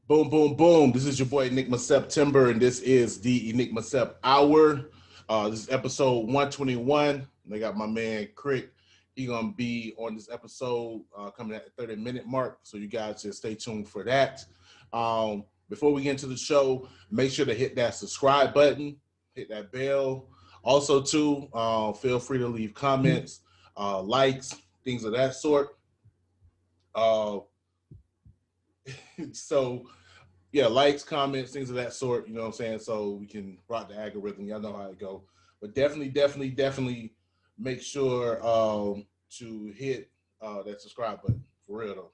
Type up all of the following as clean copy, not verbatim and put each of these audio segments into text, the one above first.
Boom, boom, boom. This is your boy Enigma September, and this is the Enigma Sept Hour. This is episode 121. I got my man Kyriq. He gonna be on this episode coming at the 30-minute mark, so you guys just stay tuned for that. Before we get into the show, make sure to hit that subscribe button, hit that bell. Also, too, feel free to leave comments, likes, things of that sort. So yeah, likes, comments, things of that sort, you know what I'm saying? So we can rock the algorithm. Y'all know how it go. But definitely make sure to hit that subscribe button. For real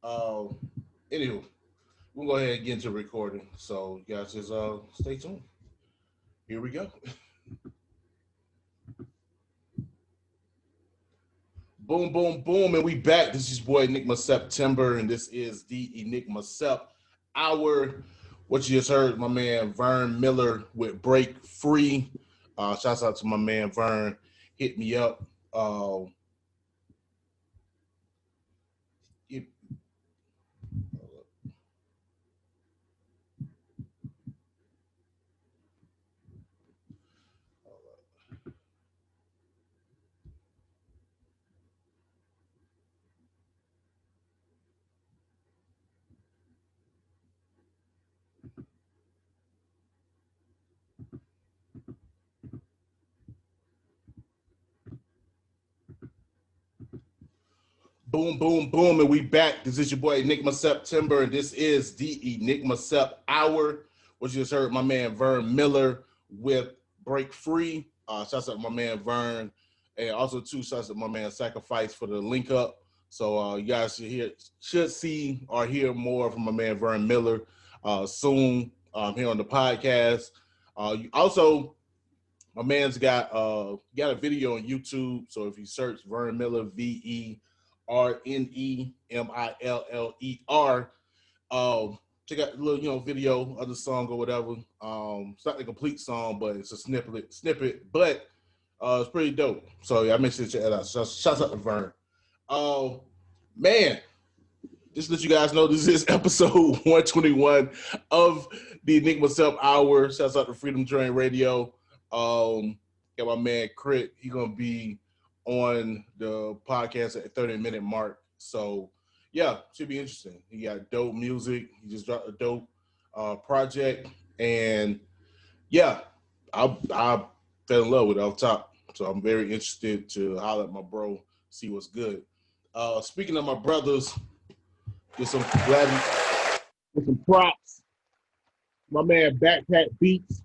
though. Anywho, we'll go ahead and get into recording. So you guys just stay tuned. Here we go. Boom, boom, boom, and we back. This is your boy Enigma September, and this is the Enigma Sept Hour. What you just heard, my man Verne Miller with Break Free. Shouts out to my man Verne. Hit me up. Boom, boom, boom, and we back. This is your boy Enigma September, and this is the Enigma Sept Hour. What you just heard, my man Verne Miller with Break Free. Shouts out to my man Verne, and also two shouts out to my man Sacrifice for the link up. So you guys should see or hear more from my man Verne Miller soon here on the podcast. Also, my man's got a video on YouTube. So if you search Verne Miller, VERNEMILLER, check out a little video of the song or whatever. It's not the complete song, but it's a snippet. But it's pretty dope. So yeah, I make sure to check that out. Shouts out to Verne. Man, just to let you guys know, this is episode 121 of the Enigma Sept Hour. Shouts out to Freedom Train Radio. Got my man Kyriq. He's gonna be on the podcast at the 30-minute mark. So yeah, should be interesting. He got dope music. He just dropped a dope project, and yeah, I fell in love with it off top. So I'm very interested to holler at my bro, see what's good. Speaking of my brothers, get some props. My man Backpack Beats.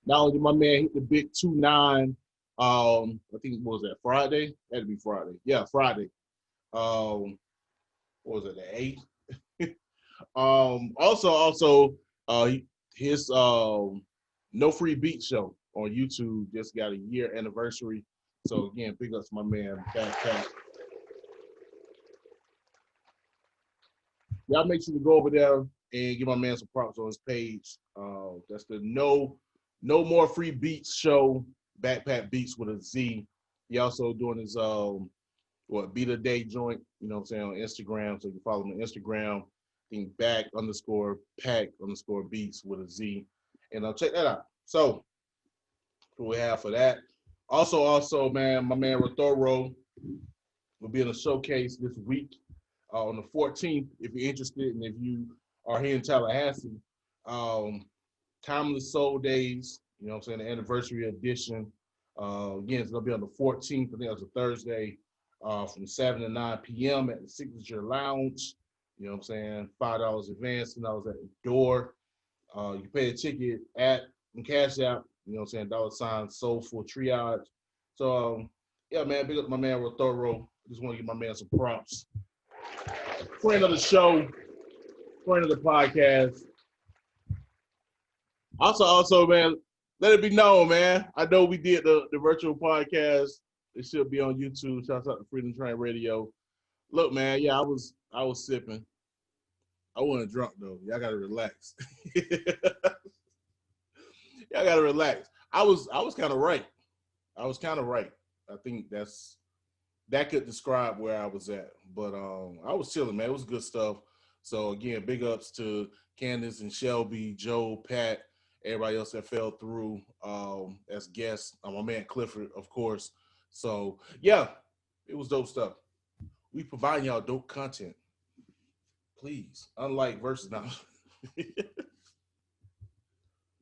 Not only did my man hit the big 2-9, I think, what was that, Friday? Had to be Friday. Yeah, Friday. What was it, the 8th? Also, his No Free Beat show on YouTube just got a year anniversary. So again, big ups to my man Backpack. Y'all make sure to go over there and give my man some props on his page. That's the No More Free Beats show, Backpack Beats with a Z. He also doing his Beat a Day joint, you know what I'm saying, on Instagram. So you can follow him on Instagram. I think back_pack_beats with a Z. And I'll check that out. So what we have for that. Also, man, my man Rotoro will be in a showcase this week. On the 14th, if you're interested, and if you are here in Tallahassee, Timeless Soul Days, you know what I'm saying, the anniversary edition. Again, it's going to be on the 14th, I think that's a Thursday, from 7 to 9 p.m. at the Signature Lounge. You know what I'm saying, $5 advance, $10 at the door. You can pay a ticket at Cashapp, you know what I'm saying, $Soulful Triage. So, yeah, man, big up to my man Rotoro. Just want to give my man some props. Friend of the show, friend of the podcast. Also, man, let it be known, man. I know we did the virtual podcast. It should be on YouTube. Shouts out to Freedom Train Radio. Look, man, yeah, I was sipping. I wasn't drunk though. Y'all gotta relax. Y'all gotta relax. I was kind of right. I think that could describe where I was at. But I was chilling, man. It was good stuff. So again, big ups to Candace and Shelby, Joe, Pat, everybody else that fell through as guests. My man Clifford, of course. So yeah, it was dope stuff. We provide y'all dope content. Please, unlike versus now.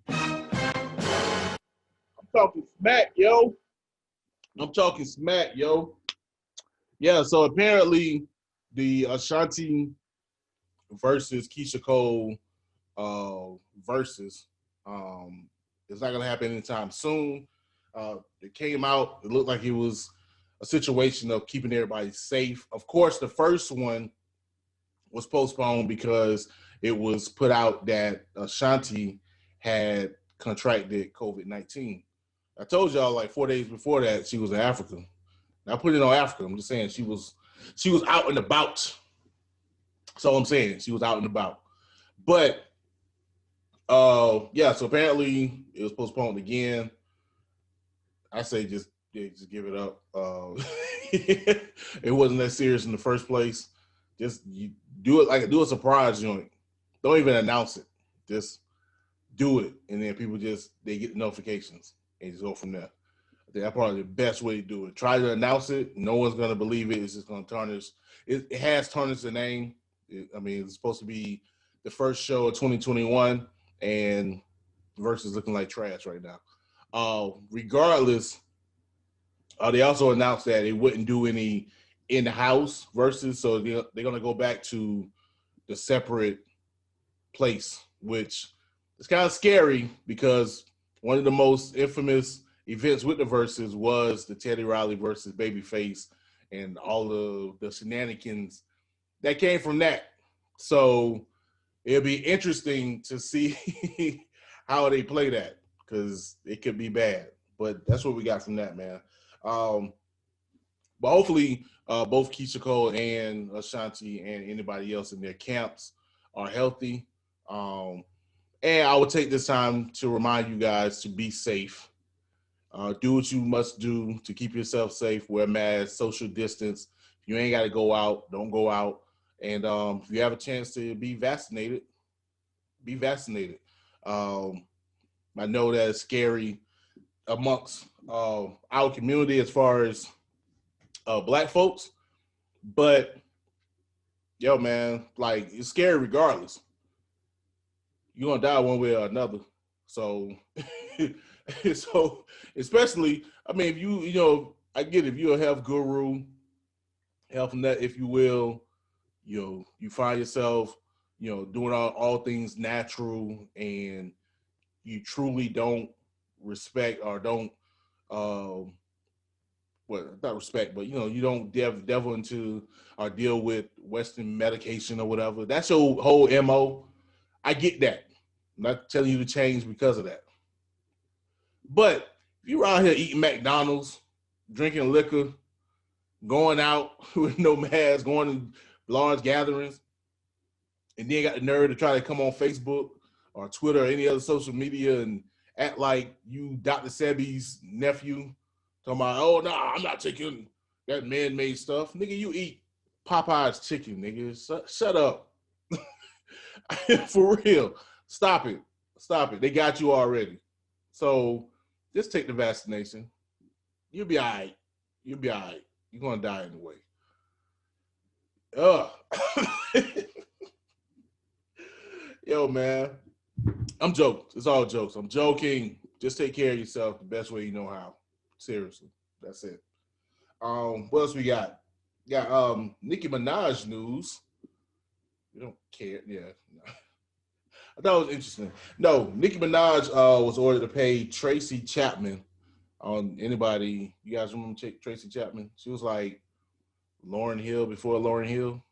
I'm talking smack, yo. I'm talking smack, yo. Yeah, so apparently the Ashanti versus Keisha Cole versus it's not gonna happen anytime soon. It came out, it looked like it was a situation of keeping everybody safe. Of course, the first one was postponed because it was put out that Ashanti had contracted COVID-19. I told y'all like 4 days before that she was in Africa. I put it on Africa. I'm just saying she was out and about. So I'm saying she was out and about. But yeah, so apparently it was postponed again. I say just give it up. It wasn't that serious in the first place. Just you do a surprise joint. Don't even announce it. Just do it, and then people they get the notifications and just go from there. I think that's probably the best way to do it. Try to announce it. No one's gonna believe it. It's just gonna tarnish. It has tarnished the name. It's supposed to be the first show of 2021, and Versus looking like trash right now. Regardless, they also announced that they wouldn't do any in-house Versus, so they're gonna go back to the separate place, which is kind of scary because one of the most infamous events with the Versus was the Teddy Riley versus Babyface and all of the shenanigans that came from that. So it'll be interesting to see how they play that because it could be bad. But that's what we got from that, man. But hopefully both Keisha Cole and Ashanti and anybody else in their camps are healthy. And I will take this time to remind you guys to be safe. Do what you must do to keep yourself safe. Wear masks, social distance. If you ain't got to go out, don't go out. And if you have a chance to be vaccinated, be vaccinated. I know that it's scary amongst our community as far as Black folks, but yo, man, like it's scary regardless. You're gonna die one way or another. So, so especially, I mean, if I get it, if you're a health guru, health nut, if you will, you find yourself, doing all things natural, and you truly don't respect or don't, well, not respect, but you don't devil into or deal with Western medication or whatever. That's your whole MO. I get that. I'm not telling you to change because of that. But if you're out here eating McDonald's, drinking liquor, going out with no mask, going to large gatherings, and then got the nerve to try to come on Facebook or Twitter or any other social media and act like you Dr. Sebi's nephew, talking about, oh, no, I'm not taking that man-made stuff. Nigga, you eat Popeye's chicken, nigga. Shut up. For real. Stop it. They got you already. So just take the vaccination. You'll be all right. You're going to die anyway. Yo, man. I'm joking. It's all jokes. I'm joking. Just take care of yourself the best way you know how. Seriously. That's it. What else we got? Got Nicki Minaj news. We don't care. Yeah. I thought it was interesting. No, Nicki Minaj was ordered to pay Tracy Chapman on anybody. You guys remember Tracy Chapman? She was like Lauryn Hill before Lauryn Hill.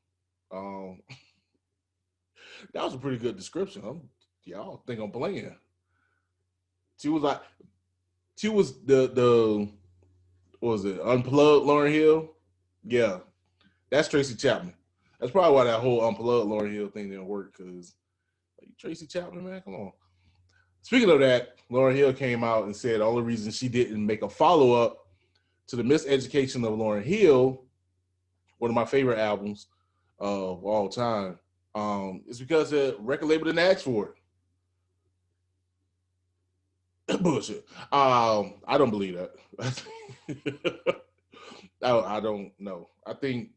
That was a pretty good description. Y'all think I'm playing. She was the what was it? Unplugged Lauryn Hill? Yeah. That's Tracy Chapman. That's probably why that whole Unplugged Lauryn Hill thing didn't work, because Tracy Chapman, man, come on. Speaking of that, Lauryn Hill came out and said the only reason she didn't make a follow-up to the Miseducation of Lauryn Hill, one of my favorite albums of all time, It's because the record label didn't ask for it. Bullshit. I don't believe that. I don't know. I think.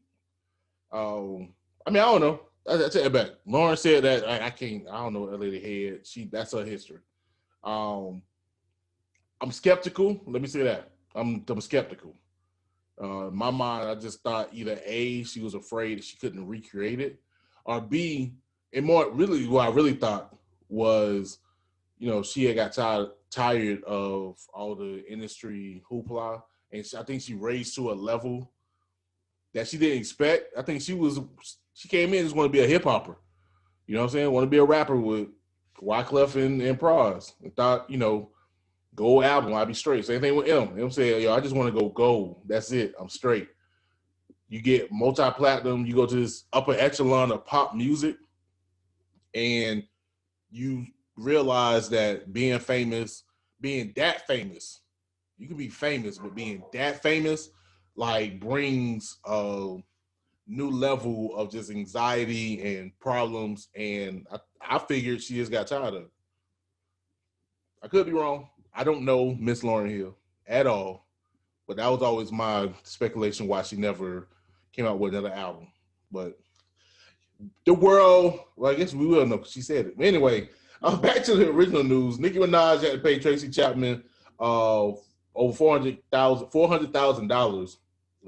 I mean, I don't know. I take it back. Lauren said that I can't. I don't know what that lady had. That's her history. I'm skeptical. Let me say that. I'm skeptical. In my mind, I just thought either A, she was afraid she couldn't recreate it, or B, and more really what I really thought was, she had got tired of all the industry hoopla, and I think she raised to a level that she didn't expect. I think she came in just want to be a hip hopper. You know what I'm saying? Want to be a rapper with Wyclef and Pras. And thought, gold album, I'll be straight. Same thing with M said, I just want to go gold. That's it. I'm straight. You get multi-platinum, you go to this upper echelon of pop music, and you realize that being that famous, you can be famous, but being that famous, like, brings a new level of just anxiety and problems. And I figured she just got tired of it. I could be wrong. I don't know Miss Lauryn Hill at all, but that was always my speculation why she never came out with another album. But the world, well, I guess we will know because she said it. Anyway, back to the original news. Nicki Minaj had to pay Tracy Chapman over $400,000. I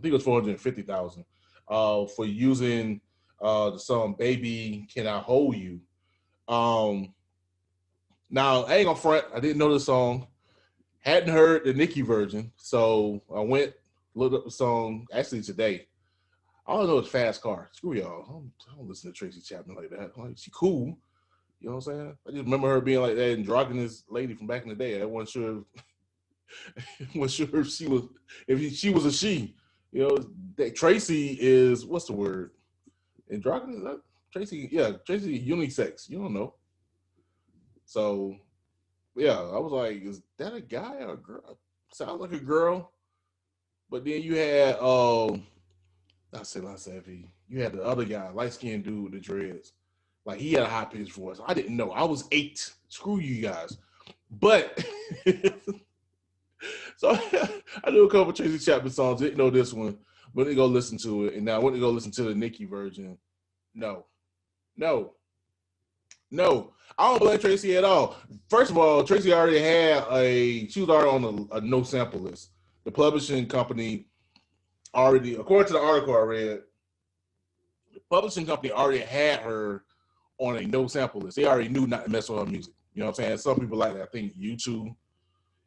think it was $450,000 for using the song "Baby Can I Hold You." Now, I ain't gonna front. I didn't know the song. Hadn't heard the Nicki version, so I went, looked up the song actually today. All I know is Fast Car. Screw y'all. I don't listen to Tracy Chapman like that. Like, she cool. You know what I'm saying? I just remember her being like that androgynous lady from back in the day. I wasn't sure if she was a she. That Tracy is, what's the word? Androgynous? Tracy unisex. You don't know. So, yeah, I was like, is that a guy or a girl? Sounds like a girl. But then you had, not Savvy. You had the other guy, light-skinned dude with the dreads. Like, he had a high-pitched voice. I didn't know. I was 8. Screw you guys. But, so I knew a couple of Tracy Chapman songs. Didn't know this one. Went to go listen to it. And now I went to go listen to the Nicki version. No. I don't blame Tracy at all. First of all, Tracy already had she was already on a no sample list. The publishing company already, according to the article I read, the publishing company already had her on a no sample list. They already knew not to mess with her music. You know what I'm saying? Some people like that. I think U2,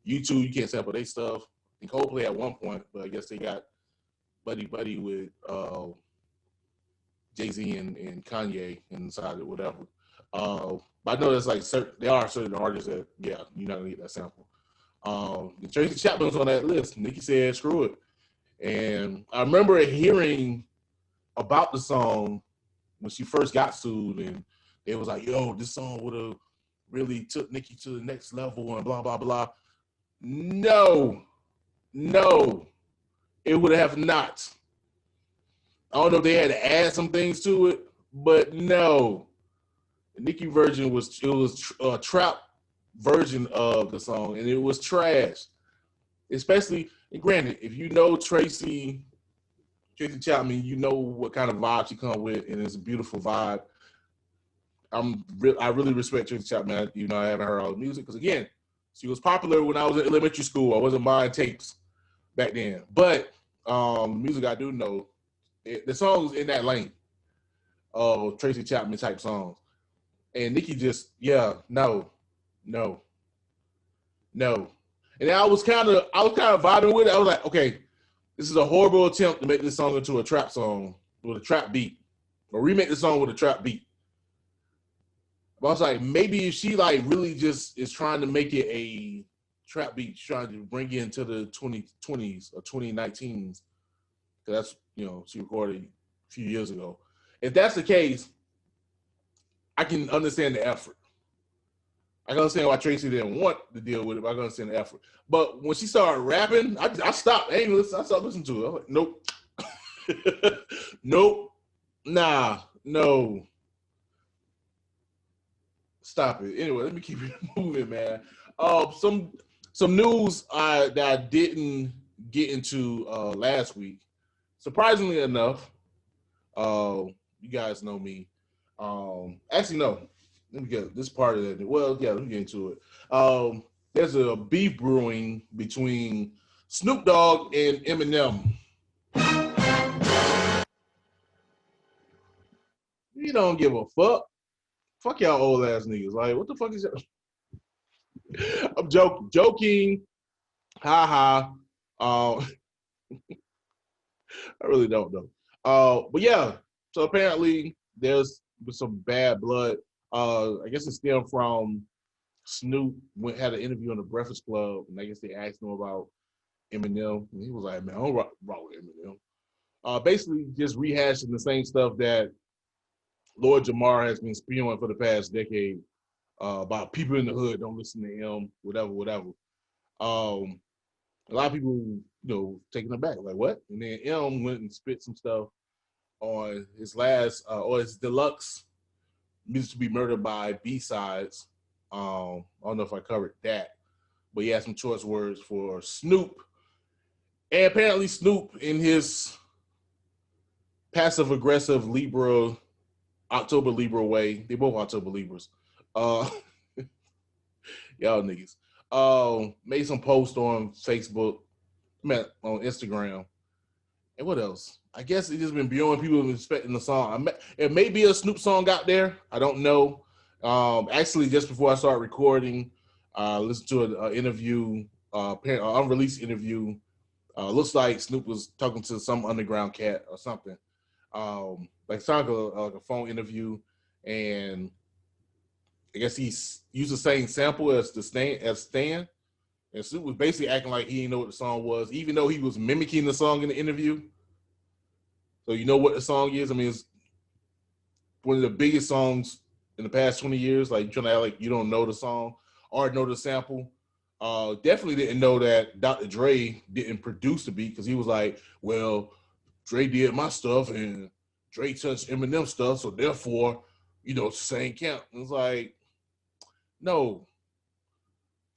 you can't sample their stuff. And Coldplay at one point, but I guess they got buddy with Jay-Z and Kanye inside it, whatever. But I know there's like there are certain artists that, you're not gonna get that sample. Tracy Chapman was on that list. Nicki said, screw it. And I remember hearing about the song when she first got sued, and it was like, yo, this song would have really took Nicki to the next level and blah, blah, blah. No, it would have not. I don't know if they had to add some things to it, but no. The Nicki version was a trap version of the song, and it was trash. Especially, and granted, if you know Tracy Chapman, you know what kind of vibe she come with, and it's a beautiful vibe. I really respect Tracy Chapman. I haven't heard all the music because, again, she was popular when I was in elementary school. I wasn't buying tapes back then, but music I do know, the songs in that lane of Tracy Chapman type songs. And Nicki just, no. And I was kind of vibing with it. I was like, okay, this is a horrible attempt to make this song into a trap song with a trap beat, or remake the song with a trap beat. But I was like, maybe if she like really just is trying to make it a trap beat, trying to bring it into the 2020s or 2019s, because that's, she recorded a few years ago. If that's the case, I can understand the effort. I can understand why Tracy didn't want to deal with it, but I can understand the effort. But when she started rapping, I stopped. I stopped listening to it. I was like, nope. Nope. Nah, no. Stop it. Anyway, let me keep it moving, man. Some news that I didn't get into last week. Surprisingly enough, you guys know me. Actually, no. Let me get this part of it. Well, yeah, let me get into it. There's a beef brewing between Snoop Dogg and Eminem. You don't give a fuck. Fuck y'all old ass niggas. Like, what the fuck is that? I'm joking. Ha ha. I really don't know. But yeah, so apparently there's some bad blood. I guess it stemmed from Snoop had an interview on the Breakfast Club, and I guess they asked him about Eminem, and he was like, "Man, I don't rock with Eminem." Basically, just rehashing the same stuff that Lord Ciamara has been spewing for the past decade about people in the hood don't listen to him, whatever. A lot of people, taking it back, like what? And then M went and spit some stuff on his last or his deluxe Music to Be Murdered by B-Sides. I don't know if I covered that, but he had some choice words for Snoop. And apparently Snoop, in his passive aggressive October Libra way, they both October Libras. Y'all niggas. Made some posts on Facebook, on Instagram. And what else? I guess it just been beyond people expecting the song. It may be a Snoop song out there. I don't know. Actually, just before I start recording, listened to an interview, unreleased interview. Looks like Snoop was talking to some underground cat or something. Like sounded like a phone interview, and I guess he used the same sample as Stan. And Snoop was basically acting like he didn't know what the song was, even though he was mimicking the song in the interview. So you know what the song is? I mean, it's one of the biggest songs in the past 20 years. Like, you're trying to act like you don't know the song or know the sample. Definitely didn't know that Dr. Dre didn't produce the beat, because he was like, well, Dre did my stuff and Dre touched Eminem stuff, so therefore, it's the same count. And it's like, no.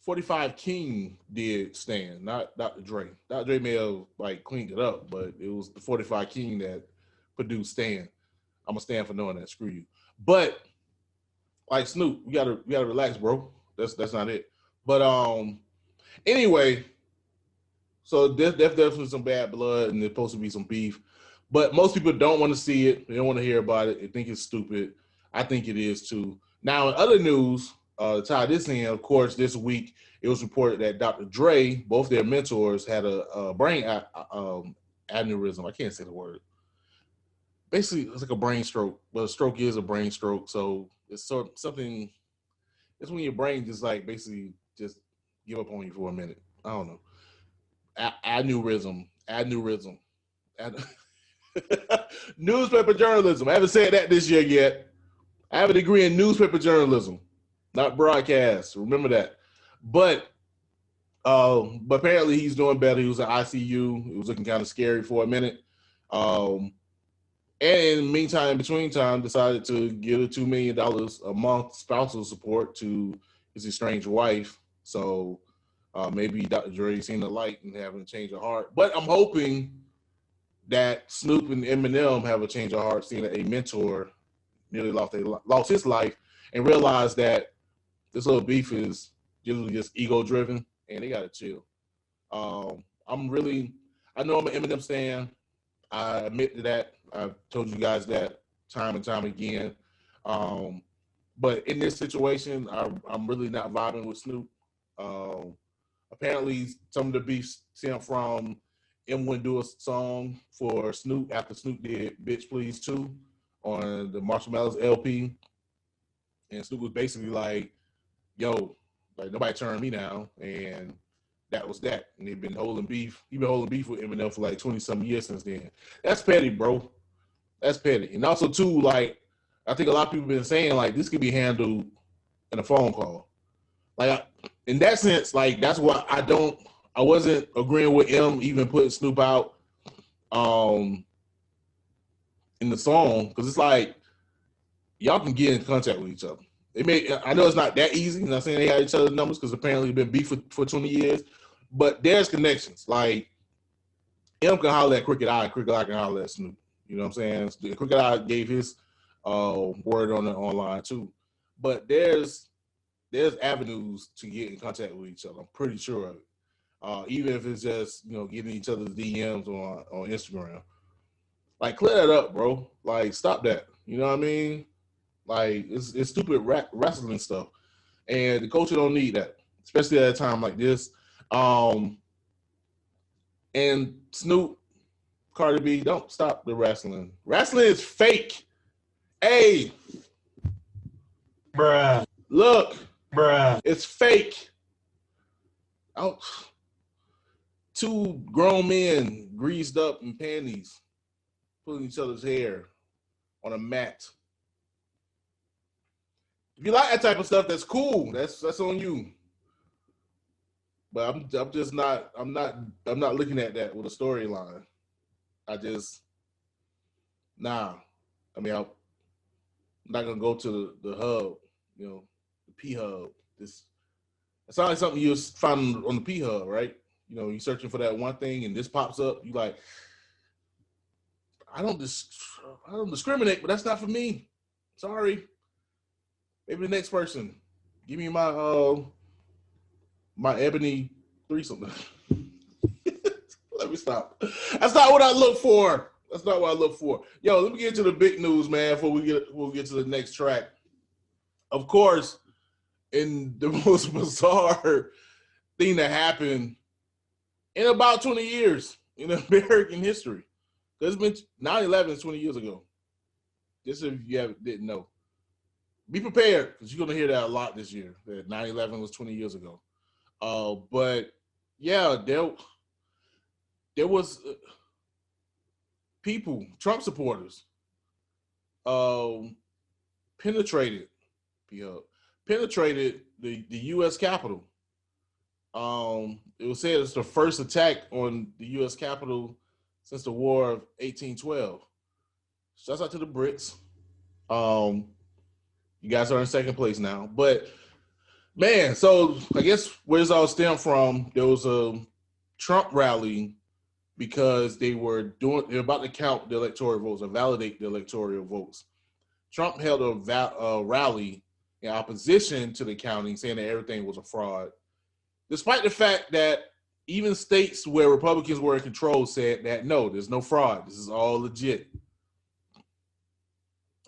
45 King did Stan, not Dr. Dre. Dr. Dre may have cleaned it up, but it was the 45 King that produced Stan. I'm gonna stand for knowing that. Screw you. But like Snoop, we gotta relax, bro. That's not it. But anyway, so there's definitely some bad blood, and there's supposed to be some beef. But most people don't want to see it. They don't want to hear about it. They think it's stupid. I think it is too. Now, in other news, to tie this in, of course, this week it was reported that Dr. Dre, both their mentors, had a brain aneurysm. I can't say the word. Basically, it's like a brain stroke, but a stroke is a brain stroke. So it's something. It's when your brain just basically just give up on you for a minute. I don't know. Aneurysm. Newspaper journalism. I haven't said that this year yet. I have a degree in newspaper journalism, not broadcast. Remember that. But apparently he's doing better. He was in ICU. It was looking kind of scary for a minute. And in the meantime, in between time, decided to give $2 million a month spousal support to his estranged wife. So maybe Dr. Dre seen the light and having a change of heart. But I'm hoping that Snoop and Eminem have a change of heart, seeing that a mentor nearly lost his life, and realized that this little beef is usually just ego driven, and they gotta chill. I know I'm an Eminem stan. I admit to that. I've told you guys that time and time again. But in this situation, I'm really not vibing with Snoop. Apparently, some of the beef stemmed from Eminem do a song for Snoop after Snoop did "Bitch Please" 2 on the Marshall Mathers LP, and Snoop was basically like, "Yo, nobody turned me down," and that was that. And they've been holding beef. He's been holding beef with Eminem for 20-some years since then. That's petty, bro. That's petty. And also too, I think a lot of people have been saying this could be handled in a phone call. In that sense, that's why I wasn't agreeing with M even putting Snoop out in the song, because it's y'all can get in contact with each other. I know it's not that easy. I'm not saying they got each other's numbers because apparently it's been beef for 20 years. But there's connections. Like M can holler at Cricket Eye, Cricket Eye can holler at Snoop. You know what I'm saying? Cricket Eye gave his word on it online too. But there's avenues to get in contact with each other. I'm pretty sure of it. Even if it's just getting each other's DMs on Instagram. Like clear that up, bro. Like stop that. You know what I mean? Like it's stupid wrestling stuff, and the culture don't need that, especially at a time like this. And Snoop, Cardi B, don't stop the wrestling. Wrestling is fake. Hey, bruh, look, bruh, it's fake. Oh, two grown men greased up in panties, pulling each other's hair on a mat. If you like that type of stuff, that's cool. That's on you. But I'm just not. I'm not looking at that with a storyline. I just nah. I mean, I'm not gonna go to the hub. The P hub. It sounds like something you find on the P hub, right? You're searching for that one thing, and this pops up. You like, I don't discriminate, but that's not for me. Sorry. Maybe the next person. Give me my ebony threesome. Let me stop. That's not what I look for. That's not what I look for. Yo, let me get to the big news, man, before we'll get to the next track. Of course, in the most bizarre thing that happened in about 20 years in American history. Because it's been 9/11 is 20 years ago. Just if you didn't know. Be prepared, because you're going to hear that a lot this year, that 9/11 was 20 years ago. But, yeah, there was people, Trump supporters, penetrated the U.S. Capitol. It was said it's the first attack on the U.S. Capitol since the War of 1812. Shouts out to the Brits. You guys are in second place now. But, man, so I guess where this all stemmed from, there was a Trump rally because they were about to count the electoral votes or validate the electoral votes. Trump held a rally in opposition to the counting, saying that everything was a fraud, despite the fact that even states where Republicans were in control said that, no, there's no fraud. This is all legit.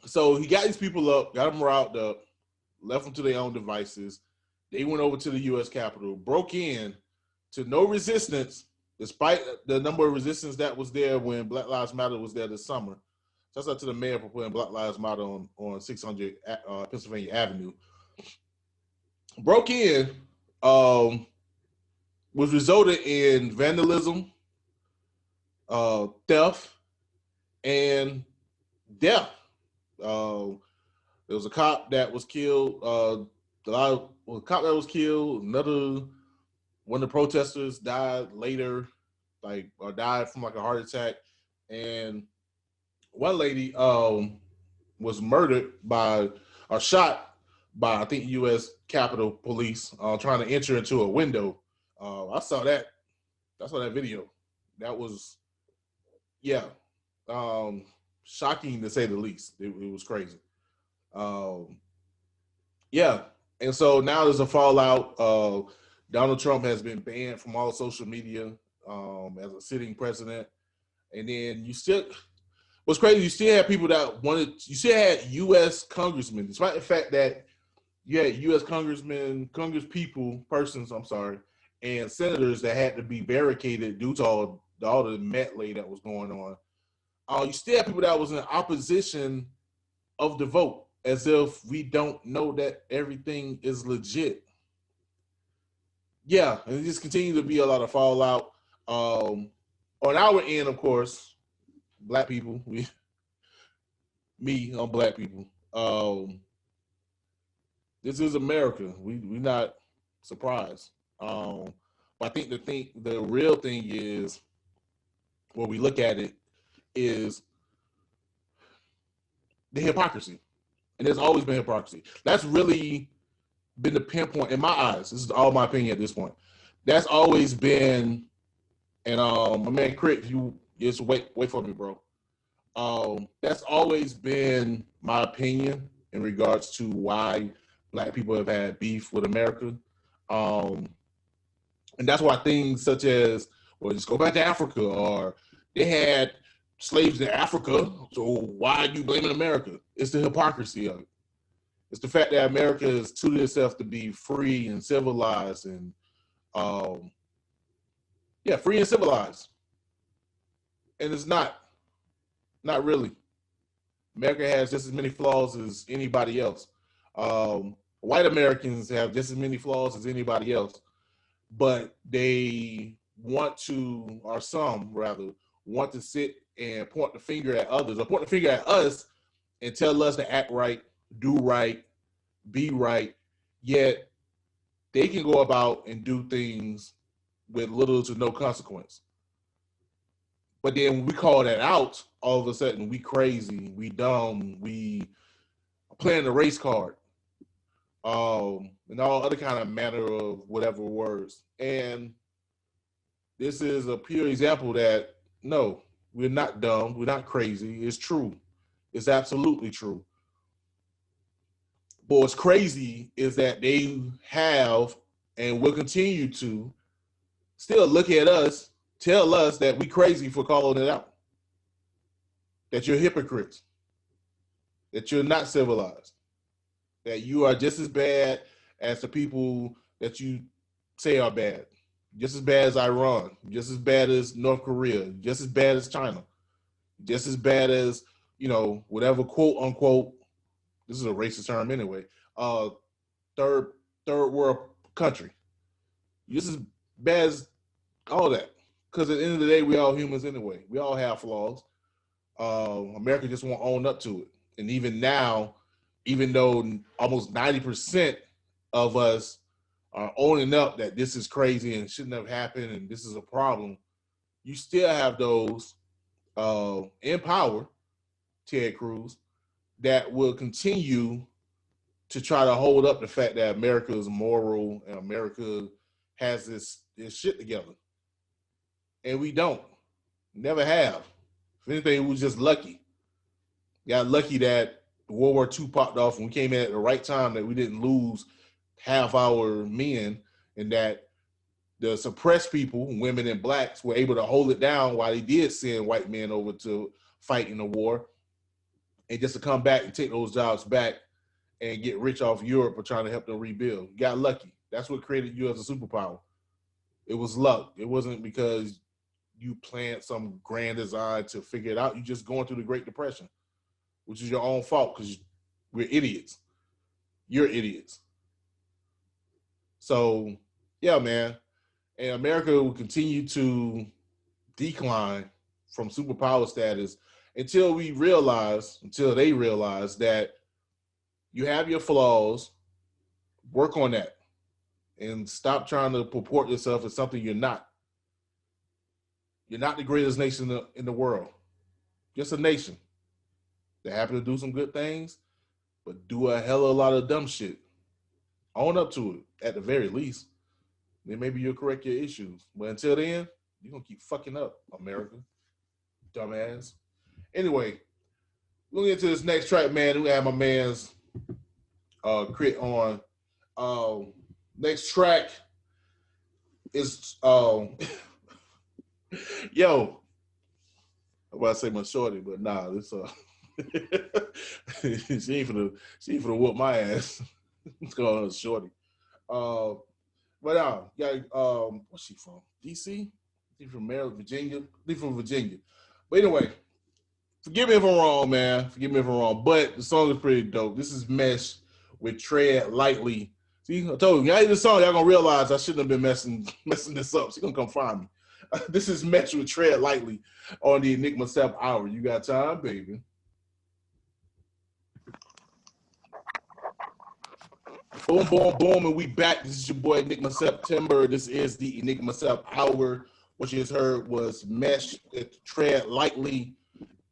So he got these people up, got them riled up, left them to their own devices. They went over to the U.S. Capitol, broke in to no resistance, despite the number of resistance that was there when Black Lives Matter was there this summer. Shouts out to the mayor for putting Black Lives Matter on 600 Pennsylvania Avenue. Broke in, was resulted in vandalism, theft, and death. There was a cop that was killed. A cop that was killed. Another one of the protesters died later, died from a heart attack, and one lady was murdered or shot by I think U.S. Capitol Police trying to enter into a window. I saw that video. That was shocking to say the least. It was crazy. And so now there's a fallout. Donald Trump has been banned from all social media as a sitting president. And then what's crazy, you still have people you still had U.S. congressmen, despite the fact that you had U.S. persons, and senators that had to be barricaded due to all the melee that was going on. You still have people that was in opposition of the vote, as if we don't know that everything is legit. Yeah, and it just continues to be a lot of fallout. On our end, of course, black people, I'm black people. This is America. We're not surprised. But I think the real thing is, when we look at it, is the hypocrisy. And there's always been hypocrisy. That's really been the pinpoint in my eyes. This is all my opinion at this point. That's always been, and my man Kyriq, you just wait for me, bro. That's always been my opinion in regards to why Black people have had beef with America. And that's why things such as, well, just go back to Africa, or they had slaves in Africa, so why are you blaming America? It's the hypocrisy of it. It's the fact that America has tooted itself to be free and civilized, and free and civilized. And it's not really. America has just as many flaws as anybody else. White Americans have just as many flaws as anybody else, but they want to, or some rather, want to sit and point the finger at others, or point the finger at us and tell us to act right, do right, be right, yet they can go about and do things with little to no consequence. But then when we call that out, all of a sudden we crazy, we dumb, we playing the race card, and all other kind of manner of whatever words. And this is a pure example that, no, we're not dumb, we're not crazy, it's true. It's absolutely true. But what's crazy is that they have and will continue to still look at us, tell us that we crazy for calling it out, that you're hypocrites, that you're not civilized, that you are just as bad as the people that you say are bad, just as bad as Iran, just as bad as North Korea, just as bad as China, just as bad as, whatever quote unquote, this is a racist term anyway, third world country. Just as bad as all that. Because at the end of the day, we all humans anyway. We all have flaws. America just won't own up to it. And even now, even though almost 90% of us are owning up that this is crazy and shouldn't have happened and this is a problem, you still have those in power, Ted Cruz, that will continue to try to hold up the fact that America is moral and America has this shit together. And we don't. Never have. If anything, we was just lucky. Got lucky that World War II popped off and we came in at the right time, that we didn't lose half our men, and that the suppressed people, women and blacks, were able to hold it down while they did send white men over to fight in the war, and just to come back and take those jobs back and get rich off Europe for trying to help them rebuild. You got lucky. That's what created you as a superpower. It was luck. It wasn't because you planned some grand design to figure it out. You just going through the Great Depression, which is your own fault because we're idiots. You're idiots. So, yeah, man. And America will continue to decline from superpower status until they realize that you have your flaws, work on that, and stop trying to purport yourself as something you're not. You're not the greatest nation in the world. Just a nation that happen to do some good things, but do a hell of a lot of dumb shit. Own up to it, at the very least. Then maybe you'll correct your issues. But until then, you're going to keep fucking up, America. Dumbass. Anyway, we'll get to this next track, man. We have my man's Kyriq on. Next track is yo. I'm about to say my shorty, but nah, this she ain't finna whoop my ass. It's called shorty. But what's she from? DC? She's from Maryland, Virginia. She's from Virginia. But anyway, forgive me if I'm wrong, man. Forgive me if I'm wrong. But the song is pretty dope. This is Mesh with Tread Lightly. See, I told you, y'all hear this song, y'all gonna realize I shouldn't have been messing this up. She's gonna come find me. This is Mesh with Tread Lightly on the Enigma Sept Hour. You got time, baby. Boom, boom, boom, and we back. This is your boy Enigma September. This is the Enigma Sept Hour. What you just heard was Mesh with Tread Lightly.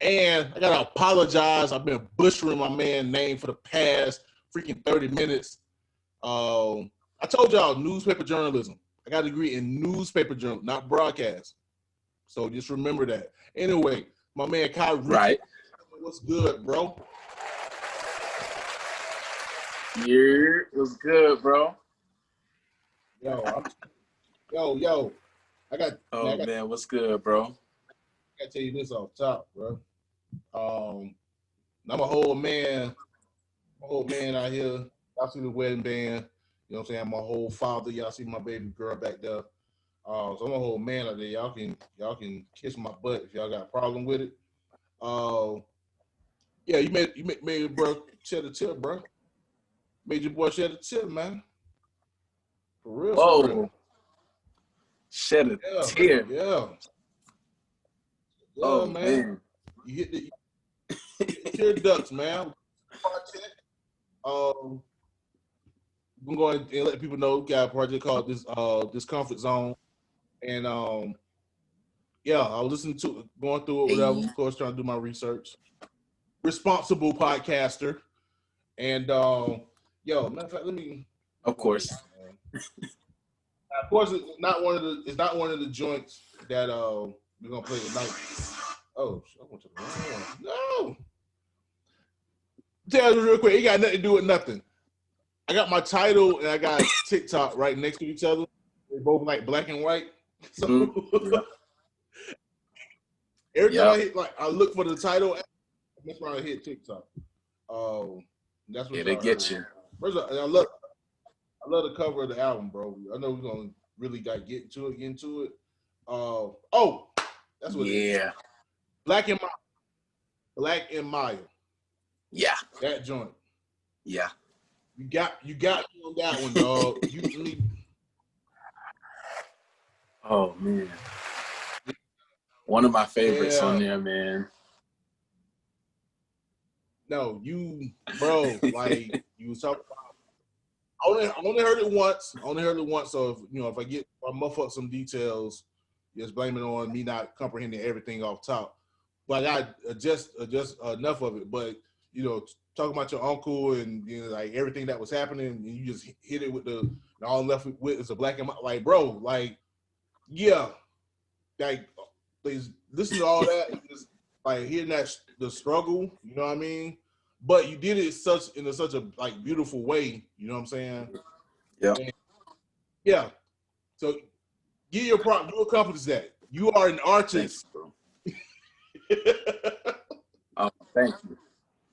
And I gotta apologize. I've been butchering my man's name for the past freaking 30 minutes. I told y'all newspaper journalism. I got a degree in newspaper journalism, not broadcast. So just remember that. Anyway, my man Kyriq. Right. What's good, bro? Yeah, it was good, bro. Yo. I got. Man, what's good, bro? I gotta tell you this off top, bro. I'm a whole man out here. Y'all see the wedding band. You know what I'm saying? I'm a whole father. Y'all see my baby girl back there. So I'm a whole man out there. Y'all can kiss my butt if y'all got a problem with it. Yeah, you made bro shed a tear, bro. Made your boy shed a tear, man. For real. Whoa. For real. Shed a tear. Yeah. Oh man. You hit the tear ducts, man. I'm going to let people know we got a project called Discomfort Zone. And yeah, I was listening to it, going through it, whatever, of course, trying to do my research. Responsible podcaster. And yo, matter of fact, let me Of course. Of course, it's not one of the joints that we're gonna play tonight. Oh, I went to the wrong one. No. Tell you real quick, it got nothing to do with nothing. I got my title and I got TikTok right next to each other. They're both like black and white. So every time I hit, I look for the title, that's why I hit TikTok. That's what they get you. First of all, I love the cover of the album, bro. I know we're gonna really get into it. That's what it is. Black and Maya. Yeah. That joint. Yeah. You got me on that one, dog. Oh man. One of my favorites on there, man. No, bro, like you was talking about. I only heard it once. So if I muff up some details, just blame it on me not comprehending everything off top. But I got adjust enough of it. But talking about your uncle and like everything that was happening, and you just hit it with all I'm left with is a black and white. Like, bro, like, yeah, like, please listen to all that. And just like hearing the struggle, you know what I mean? But you did it in such a like beautiful way, you know what I'm saying? Yeah. Yeah. So give your prop, do accomplish that. You are an artist. Thanks, oh,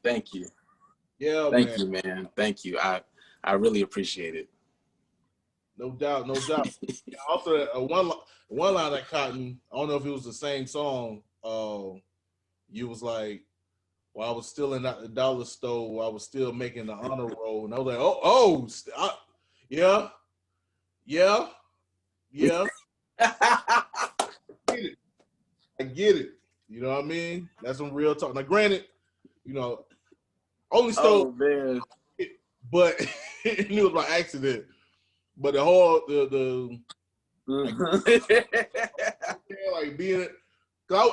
thank you. Yeah, thank you, man. Thank you. I really appreciate it. No doubt. Also, one line that caught me. I don't know if it was the same song. You was like, "Well, I was still in the dollar store. I was still making the honor roll," and I was like, yeah. I get it. You know what I mean? That's some real talk. Now, granted, only stole, but it was by accident. But the whole like being, cause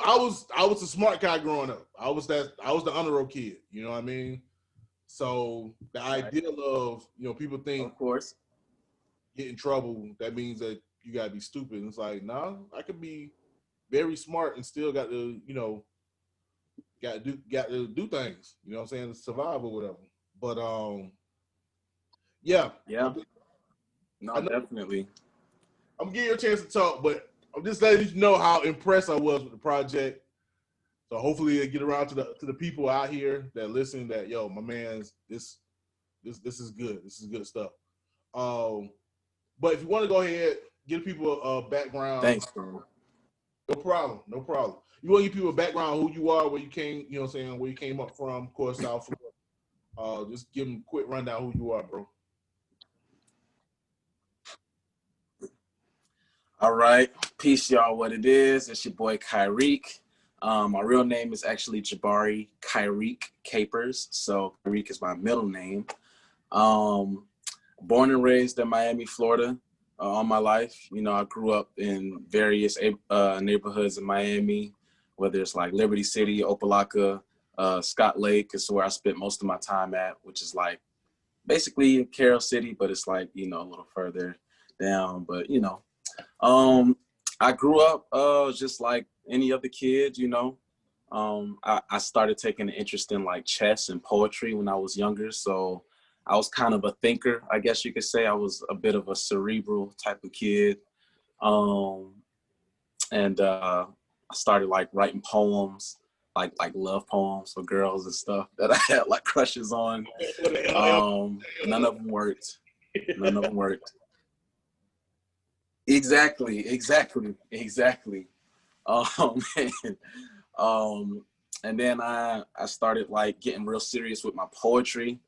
I was a smart guy growing up. I was the honor roll kid. You know what I mean? So the ideal of people think, of course, get in trouble, that means that you gotta be stupid. And it's like, nah, I could be very smart and still got to got to do things. You know what I'm saying? To survive or whatever. But yeah. No, definitely. I'm giving you a chance to talk, but I'm just letting you know how impressed I was with the project. So hopefully it get around to the people out here that listen. That my man's this is good. This is good stuff. But if you want to go ahead, give people a background. Thanks, bro. No problem. You want to give people a background, who you are, where you came, where you came up from, of course, South Florida. Just give them a quick rundown who you are, bro. All right. Peace, y'all. What it is, it's your boy Kyriq. My real name is actually Jabari Kyriq Capers. So Kyriq is my middle name. Born and raised in Miami, Florida, all my life. I grew up in various neighborhoods in Miami, whether it's like Liberty City, Opelika, Scott Lake is where I spent most of my time at, which is like basically in Carroll City, but it's like, you know, a little further down. But, you know, I grew up just like any other kid, you know. I started taking an interest in like chess and poetry when I was younger. So I was kind of a thinker, I guess you could say. I was a bit of a cerebral type of kid. And I started like writing poems, like love poems for girls and stuff that I had like crushes on. None of them worked. None of them worked. Exactly. And, and then I started like getting real serious with my poetry,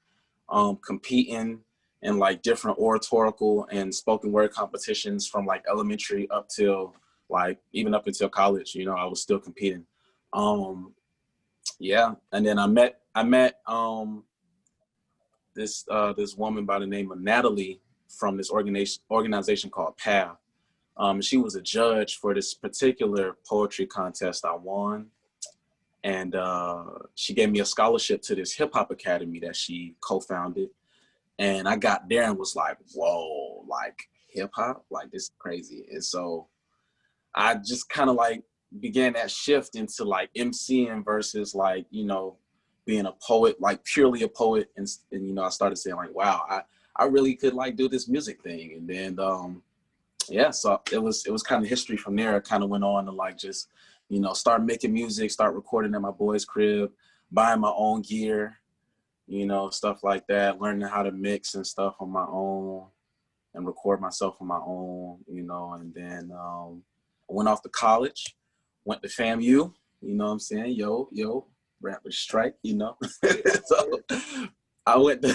competing in like different oratorical and spoken word competitions from like elementary up till like even up until college. You know, I was still competing. Yeah, and then I met this woman by the name of Natalie from this organization called PATH. She was a judge for this particular poetry contest I won. And she gave me a scholarship to this hip hop academy that she co-founded. And I got there and was like, whoa, like hip hop, like this is crazy. And so I just kind of like began that shift into like MCing versus like, you know, being a poet, like purely a poet. And you know, I started saying like, wow, I really could like do this music thing. And then, yeah, so it was kind of history from there. I kind of went on to like just, you know, start making music, start recording at my boy's crib, buying my own gear, you know, stuff like that, learning how to mix and stuff on my own and record myself on my own, you know. And then I went off to college, went to FAMU, you know what I'm saying? Yo, rapper strike, you know. So I went to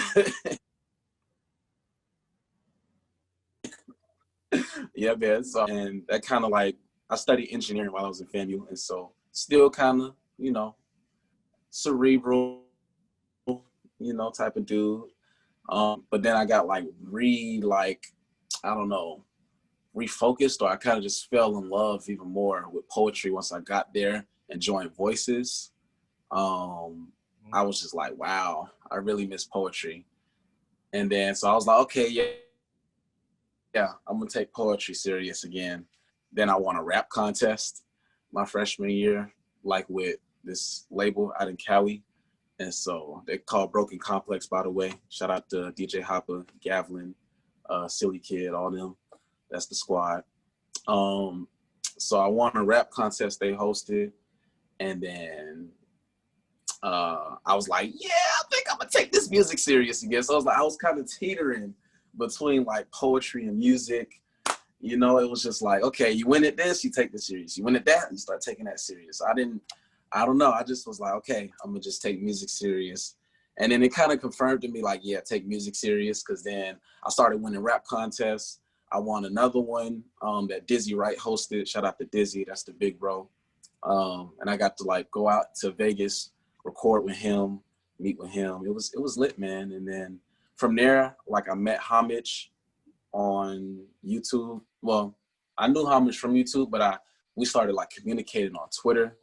yeah, man. So, and that kind of like, I studied engineering while I was in FAMU. And so still kind of, you know, cerebral, you know, type of dude. But then I got like I don't know, refocused, or I kind of just fell in love even more with poetry once I got there and joined Voices. I was just like, wow, I really miss poetry. And then, so I was like, okay, yeah, I'm gonna take poetry serious again. Then I won a rap contest my freshman year, like with this label out in Cali. And so they called Broken Complex, by the way. Shout out to DJ Hopper, Gavlin, Silly Kid, all them. That's the squad. So I won a rap contest they hosted. And then I was like, yeah, I think I'm gonna take this music serious again. So I was kind of teetering between like poetry and music. You know, it was just like, okay, you win at this, you take this serious. You win at that, you start taking that serious. I don't know. I just was like, okay, I'm gonna just take music serious. And then it kind of confirmed to me like, yeah, take music serious. Cause then I started winning rap contests. I won another one that Dizzy Wright hosted. Shout out to Dizzy, that's the big bro. And I got to like go out to Vegas, record with him, meet with him. It was lit, man. And then from there, like I met Homage on YouTube. Well, I knew Homage from YouTube, but we started like communicating on Twitter.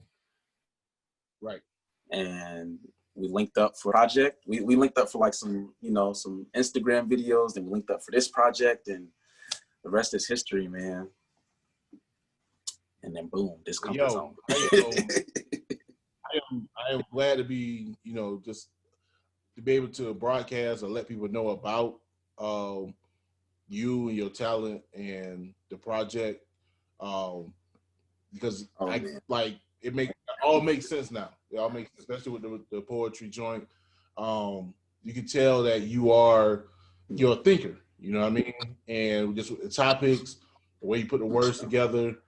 Right. And we linked up for a project. We linked up for like some, you know, some Instagram videos, then we linked up for this project, and the rest is history, man. And then boom, Discomfort Zone. I am glad to be, you know, just to be able to broadcast or let people know about you and your talent and the project, because like it all makes sense now. It all makes, especially with the poetry joint. You can tell that you're a thinker. You know what I mean? And just with the topics, the way you put the words together,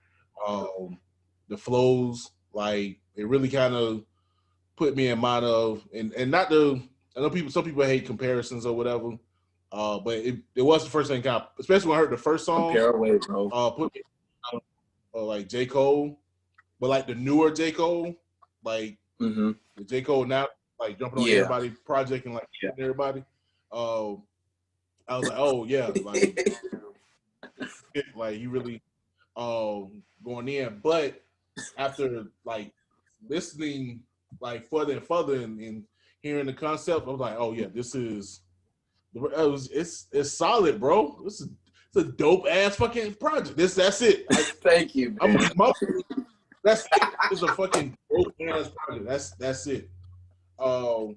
the flows, like it really kind of put me in mind of, and not the, I know some people hate comparisons or whatever, but it was the first thing kind of, especially when I heard the first song. Compare away, bro. Put me like J. Cole, but like the newer J. Cole, like the J. Cole now, like jumping on everybody project and like everybody. I was like, oh yeah, like he really going in. But after like listening like further and further and hearing the concept, I was like, oh yeah, it's solid, bro. It's a dope ass fucking project. That's it. Thank you, man. That's it. It's a fucking dope ass project. That's it. Let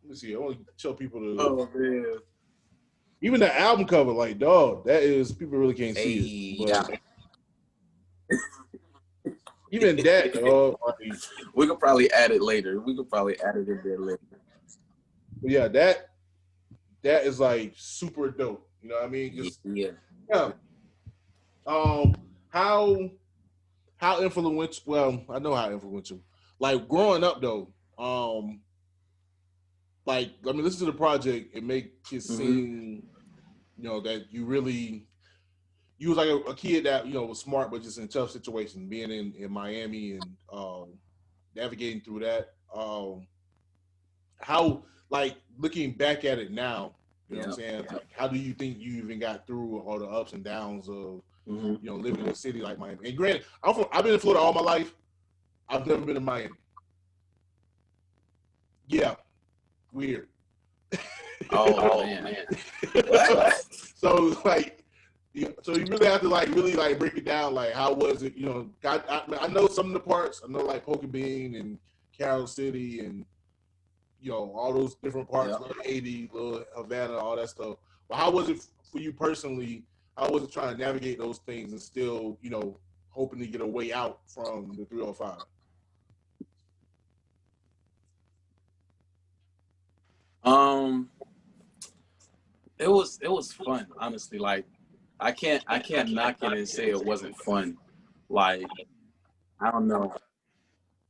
me see. I want to tell people to. Oh man. Even the album cover, like, dog, that is people really can't see it. But even that, dog, like, we could probably add it later. We could probably add it in there later. But yeah, that is like super dope. You know what I mean? Just, yeah. How influential? Well, I know how influential. Like growing up though, like I mean, listen to the project and make it seem, you know, that you was like a kid that, you know, was smart but just in a tough situation, being in Miami and navigating through that. How, like, looking back at it now, you know what I'm saying? Like, how do you think you even got through all the ups and downs of, you know, living in a city like Miami? And granted, I've been in Florida all my life. I've never been to Miami. Yeah, weird. Oh man. So like, so you really have to like really like break it down. Like, how was it? You know, I know some of the parts. I know like Polka Bean and Carol City and, you know, all those different parts, little Haiti, little Havana, all that stuff. But how was it for you personally? How was it trying to navigate those things and still, you know, hoping to get a way out from the 305? It was fun, honestly. Like I can't knock it and say it wasn't fun. Like, I don't know.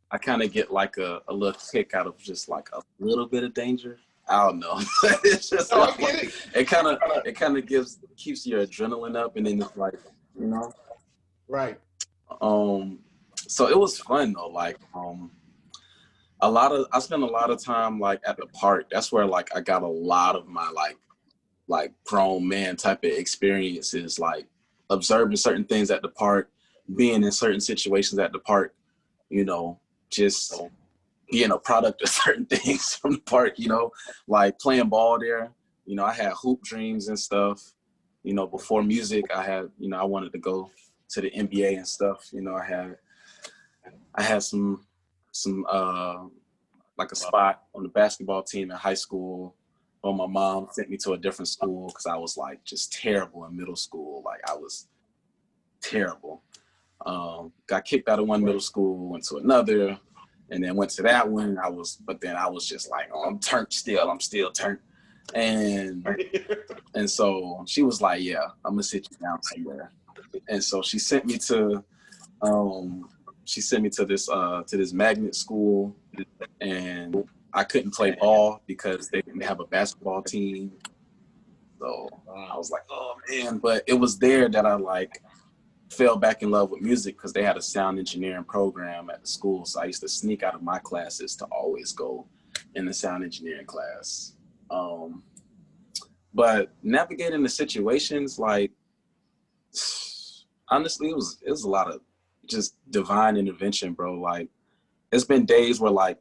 I kind of get like a little kick out of just like a little bit of danger. I don't know. It's just like, it kind of keeps your adrenaline up, and then it's like, you know, right. So it was fun though. Like, I spent a lot of time like at the park. That's where like I got a lot of my like grown man type of experiences, like observing certain things at the park, being in certain situations at the park, you know, just being a product of certain things from the park, you know, like playing ball there. You know, I had hoop dreams and stuff. You know, before music, I had, you know, I wanted to go to the NBA and stuff. You know, I had some like a spot on the basketball team in high school. But my mom sent me to a different school because I was like just terrible in middle school. Like I was terrible. Got kicked out of one middle school, went to another, and then went to that one. But then I was just like, oh, I'm still turned. And so she was like, yeah, I'm gonna sit you down somewhere. And so she sent me to this magnet school, and I couldn't play ball because they didn't have a basketball team. So I was like, oh man, but it was there that I like fell back in love with music because they had a sound engineering program at the school. So I used to sneak out of my classes to always go in the sound engineering class. But navigating the situations, like, honestly, it was a lot of just divine intervention, bro. Like, it's been days where like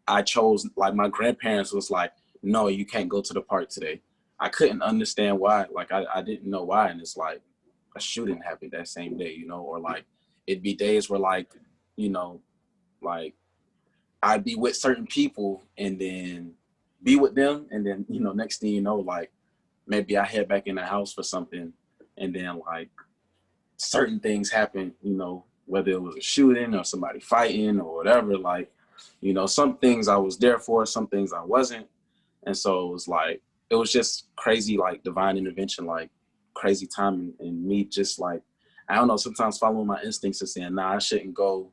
I chose, like my grandparents was like, no, you can't go to the park today. I couldn't understand why. Like I didn't know why. And it's like a shooting happened that same day, you know, or like it'd be days where like, you know, like I'd be with certain people and then be with them. And then, you know, next thing you know, like maybe I head back in the house for something. And then like certain things happen, you know, whether it was a shooting or somebody fighting or whatever, like, you know, some things I was there for, some things I wasn't. And so it was like, it was just crazy, like divine intervention, like crazy timing, and me just like, I don't know, sometimes following my instincts and saying, nah, I shouldn't go,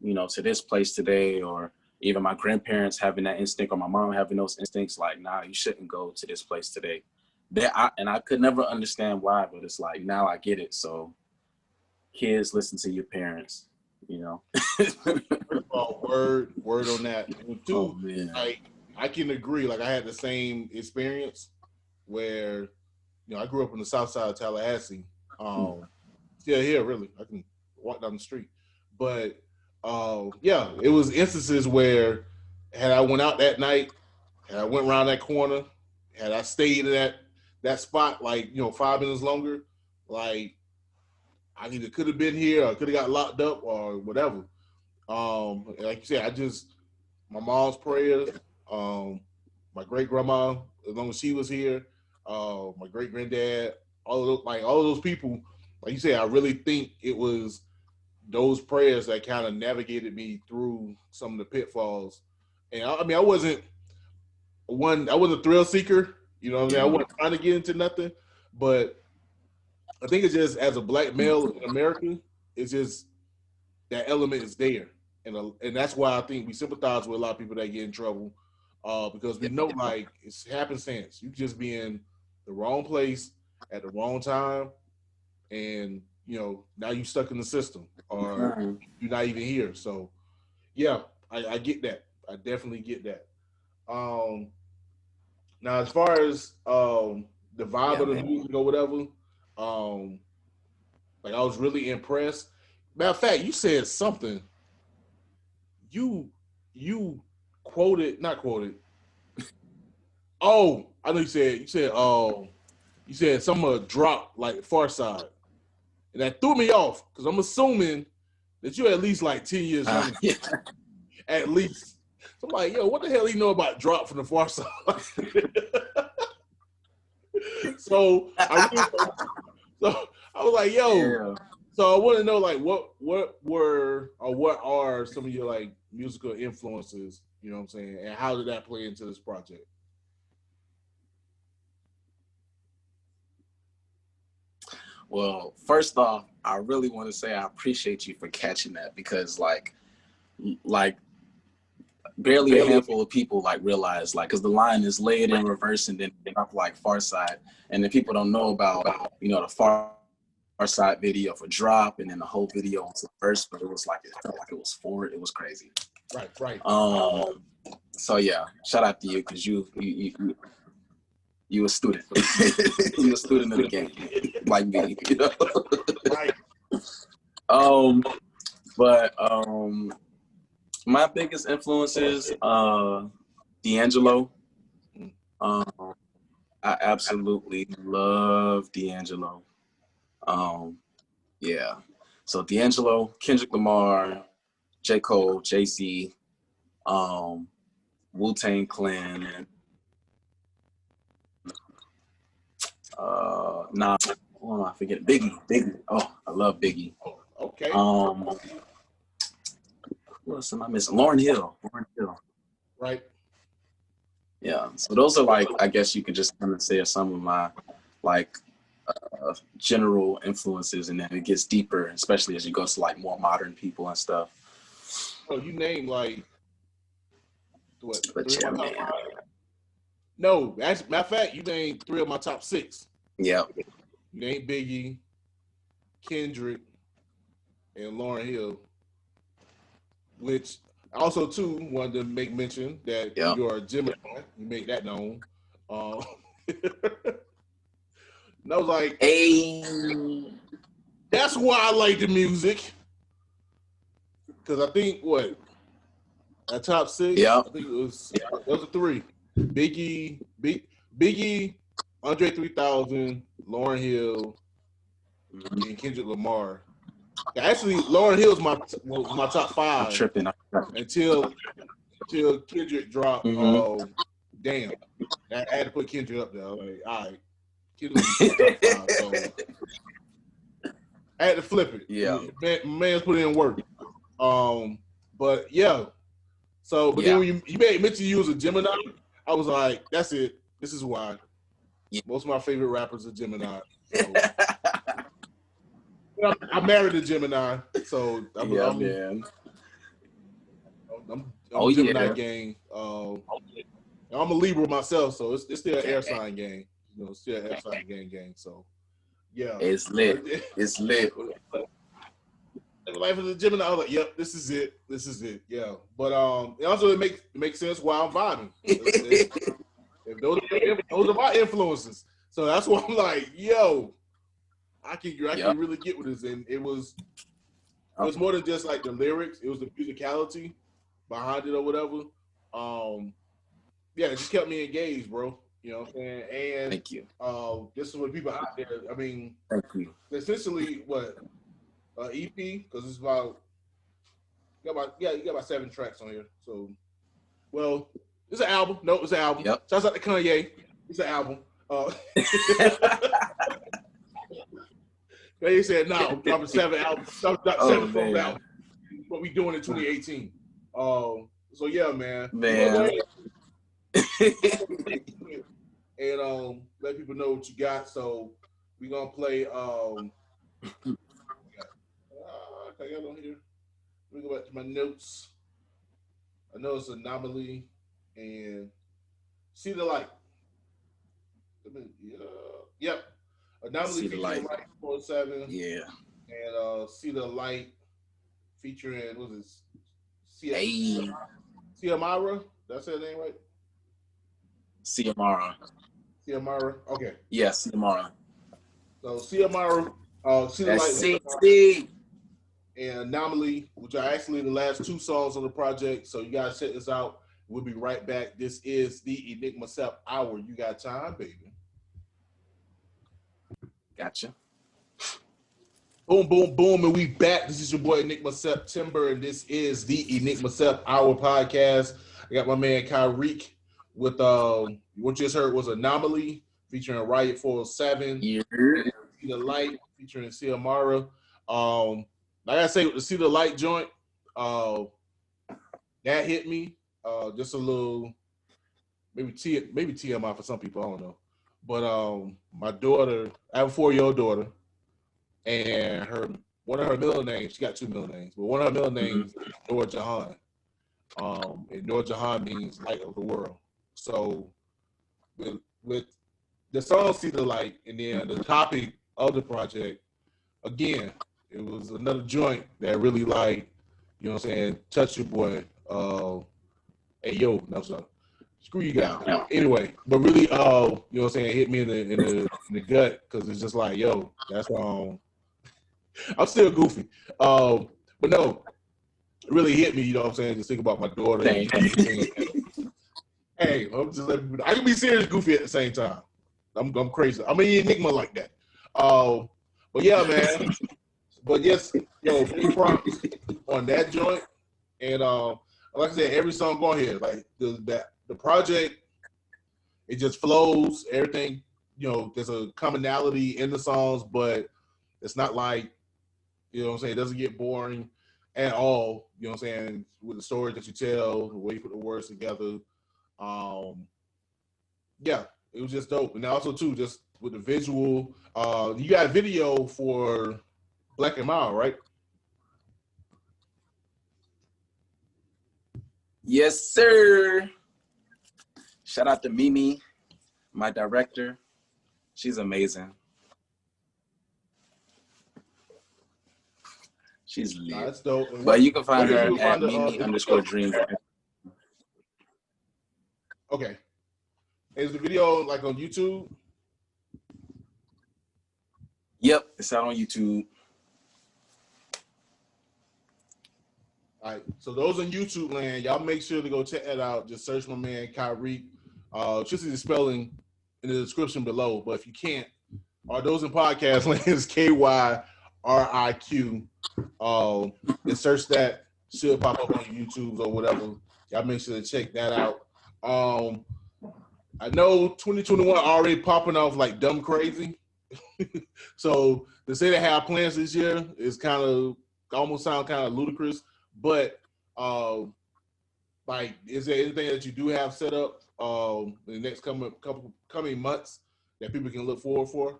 you know, to this place today, or even my grandparents having that instinct or my mom having those instincts, like, nah, you shouldn't go to this place today. And I could never understand why, but it's like, now I get it. So kids, listen to your parents, you know. Word on that. And two, like, I can agree. Like I had the same experience where, you know, I grew up on the south side of Tallahassee. Still here, really. I can walk down the street. But yeah, it was instances where had I went out that night, had I went around that corner, had I stayed in that spot like 5 minutes longer, like I either could have been here or could have got locked up or whatever. Like you said, my mom's prayers, my great grandma, as long as she was here, my great granddad, all of those people, like you said, I really think it was those prayers that kind of navigated me through some of the pitfalls. And I mean, I wasn't a thrill seeker, you know what I mean? I wasn't trying to get into nothing, but I think it's just as a black male in America, it's just that element is there, and that's why I think we sympathize with a lot of people that get in trouble, because we know like it's happenstance. You just be in the wrong place at the wrong time, and now you stuck in the system, or you're not even here. So yeah, I get that. I definitely get that. Now as far as the vibe of the music or whatever, um, like I was really impressed. Matter of fact, you said something. You quoted, not quoted. Oh, I know you said some drop like Far Side, and that threw me off because I'm assuming that you're at least like 10 years younger, at least. So I'm like, yo, what the hell he know about drop from the Far Side? so I was like, yo. Yeah. So I want to know, like, what are some of your like musical influences? You know what I'm saying, and how did that play into this project? Well, first off, I really want to say I appreciate you for catching that because, like barely a handful of people like realize because the line is laid in reverse and then up like Far Side, and then people don't know about the Far Side video for drop, and then the whole video was reverse, but it was like it felt like it was forward. It was crazy. Right. So yeah, shout out to you because you a student. You a student of the game, like me. Right. But my biggest influences, D'Angelo. I absolutely love D'Angelo. Yeah. So D'Angelo, Kendrick Lamar, J. Cole, Jay-Z, Wu-Tang Clan. Nah, what am I forgetting? Biggie. Oh, I love Biggie. Okay. What else am I missing? Lauryn Hill. Right. Yeah. So those are like, I guess you could just kind of say are some of my like general influences, and then it gets deeper, especially as you go to like more modern people and stuff. Oh, you name like what? But yeah, man. No, as matter of fact, you named 3 of my top 6. Yeah. You named Biggie, Kendrick, and Lauryn Hill. Which also too wanted to make mention that you are a Gemini. You make that known. And I was like, hey, that's why I like the music. Because I think at top 6, I think those are 3. Biggie, Andre 3000, Lauryn Hill, and Kendrick Lamar. Actually, Lauryn Hill's my top 5. I'm tripping. Until Kendrick dropped. Damn, I had to put Kendrick up there. Like, all right, Kendrick top 5, so I had to flip it. Yeah, man's put in work. But yeah. So, but then when you made mention you was a Gemini, I was like, that's it. This is why. Most of my favorite rappers are Gemini. So. I married a Gemini, so I'm a Gemini gang. I'm a Libra myself, so it's still an air sign gang. Still an air sign gang. So yeah, it's lit. It's lit. Life as a Gemini, I was like, yep, this is it. Yeah, but it also makes sense why I'm vibing. If those are my influences, so that's why I'm like, yo, I can really get with this, and it was was more than just like the lyrics. It was the musicality behind it or whatever. Yeah, it just kept me engaged, bro. You know what I'm saying? And Thank you. This is what people out there. I mean, Thank you. essentially, what EP? Because it's about you got about 7 tracks on here. So, well, it's an album. No, it's an album. Yep. Shouts out to Kanye. It's an album. They said no, I'm dropping 7 albums. Seven full albums. What we doing in 2018? So yeah, man. And let people know what you got. So we gonna play. I got on here. Let me go back to my notes. I know it's Anomaly and See the Light. Yep. Anomaly See the Light. 47. Yeah. And See the Light featuring what is it? Ciamara. That's her name, right? Ciamara. Ciamara. Okay. Yeah, Ciamara. So Ciamara, See the Light. CC. And Anomaly, which are actually the last 2 songs on the project. So you guys check this out. We'll be right back. This is the Enigma Sept Hour. You got time, baby. Gotcha. Boom, boom, boom, and we back. This is your boy Enigma September, and this is the Enigma Sept Hour podcast. I got my man Kyriq with what you just heard was Anomaly featuring Riot 407. Yeah. See the Light featuring Ciamara. Like I say, with the See the Light joint, that hit me. Just a little, maybe TMI for some people, I don't know. But my daughter, I have a 4-year-old daughter, and one of her middle names, she got 2 middle names, but one of her middle names is Noor Jahan. And Noor Jahan means light of the world. So with the song See the Light, and then the topic of the project, again, it was another joint that really, like, you know what I'm saying, touched your boy. Hey, yo, no, sorry. Screw you guys. Anyway, but really, you know what I'm saying, hit me in the gut, because it's just like, yo, that's I'm still goofy. But no, it really hit me, you know what I'm saying, just think about my daughter. Hey, I'm just letting you know. I can be serious goofy at the same time. I'm crazy. I'm an enigma like that. But yeah, man. But yes, yo, big props on that joint. And like I said, every song on here, like the project, it just flows. Everything, you know, there's a commonality in the songs, but it's not like, you know what I'm saying, it doesn't get boring at all. You know what I'm saying, with the story that you tell, the way you put the words together. Yeah, it was just dope. And also too, just with the visual, you got a video for Black and Mild, right? Yes, sir. Shout out to Mimi, my director. She's amazing. She's lit. Nah, that's dope. But you can find her at Mimi_Dreams. Okay. Is the video like on YouTube? Yep, it's out on YouTube. All right, so those on YouTube land, y'all make sure to go check that out. Just search my man Kyriq. Just the spelling in the description below. But if you can't, those in podcast land is KYRIQ. And search that, should pop up on YouTube or whatever. Y'all make sure to check that out. I know 2021 already popping off like dumb crazy. So to say they have plans this year is kind of almost sound kind of ludicrous. But like, is there anything that you do have set up in the next coming months that people can look forward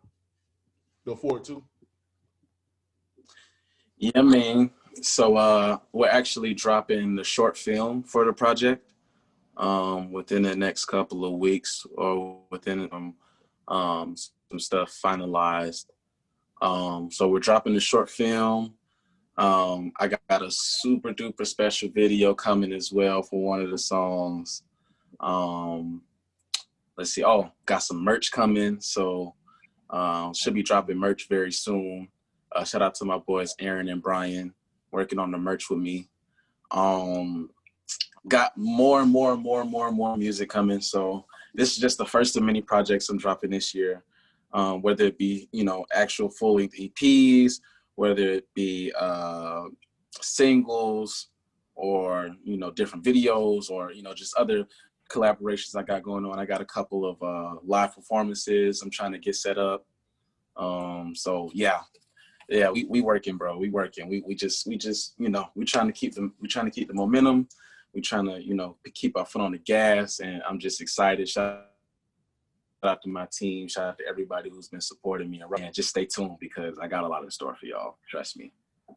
to? Yeah, man. So we're actually dropping the short film for the project within the next couple of weeks, or within some stuff finalized. So we're dropping the short film. I got a super duper special video coming as well for one of the songs. Let's see. Oh, got some merch coming. So should be dropping merch very soon. Shout out to my boys Aaron and Brian. working on the merch with me. Got more and more music coming. So this is just the first of many projects I'm dropping this year. Whether it be, you know, actual full-length EPs, whether it be singles, or, you know, different videos, or, you know, just other collaborations I got going on. I got a couple of live performances I'm trying to get set up. So yeah, we working, bro. We working. We just, you know, we trying to keep the momentum. We trying to, you know, keep our foot on the gas, and I'm just excited. Shout out to my team. Shout out to everybody who's been supporting me. And just stay tuned, because I got a lot in store for y'all. Trust me. All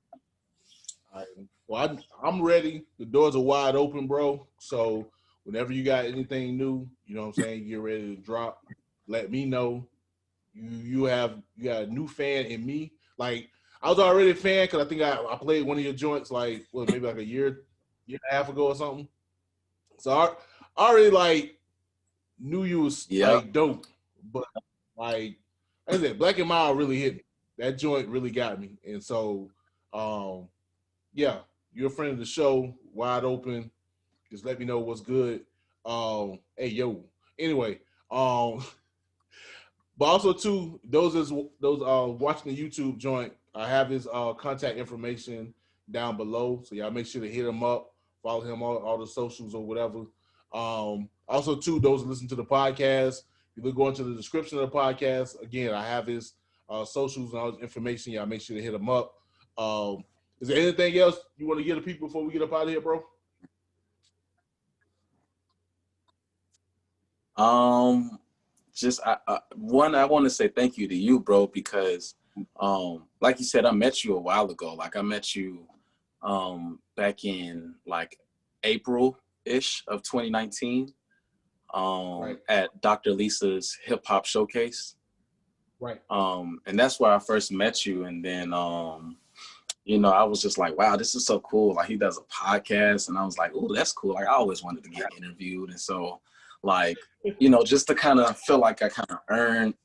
right. Well, I'm ready. The doors are wide open, bro. So whenever you got anything new, you know what I'm saying, get ready to drop. Let me know. You got a new fan in me. Like, I was already a fan because I think I played one of your joints like, what, maybe like a year and a half ago or something. So I already like knew you was like dope, but like I said, Black and Mild really hit me. That joint really got me, and so yeah, you're a friend of the show. Wide open. Just let me know what's good. Hey yo. Anyway, but also too, those watching the YouTube joint, I have his contact information down below, so y'all make sure to hit him up, follow him on all the socials or whatever. Also too, those who listen to the podcast, if you go into the description of the podcast, again, I have his socials and all his information. Y'all make sure to hit him up. Is there anything else you want to give the people before we get up out of here, bro? Just one, I want to say thank you to you, bro, because like you said, I met you a while ago. Like, I met you back in like April-ish of 2019 right. At Dr. Lisa's hip hop showcase. Right. And that's where I first met you. And then you know, I was just like, wow, this is so cool. Like, he does a podcast, and I was like, oh, that's cool. Like, I always wanted to get interviewed. And so, like, you know, just to kind of feel like I kind of earned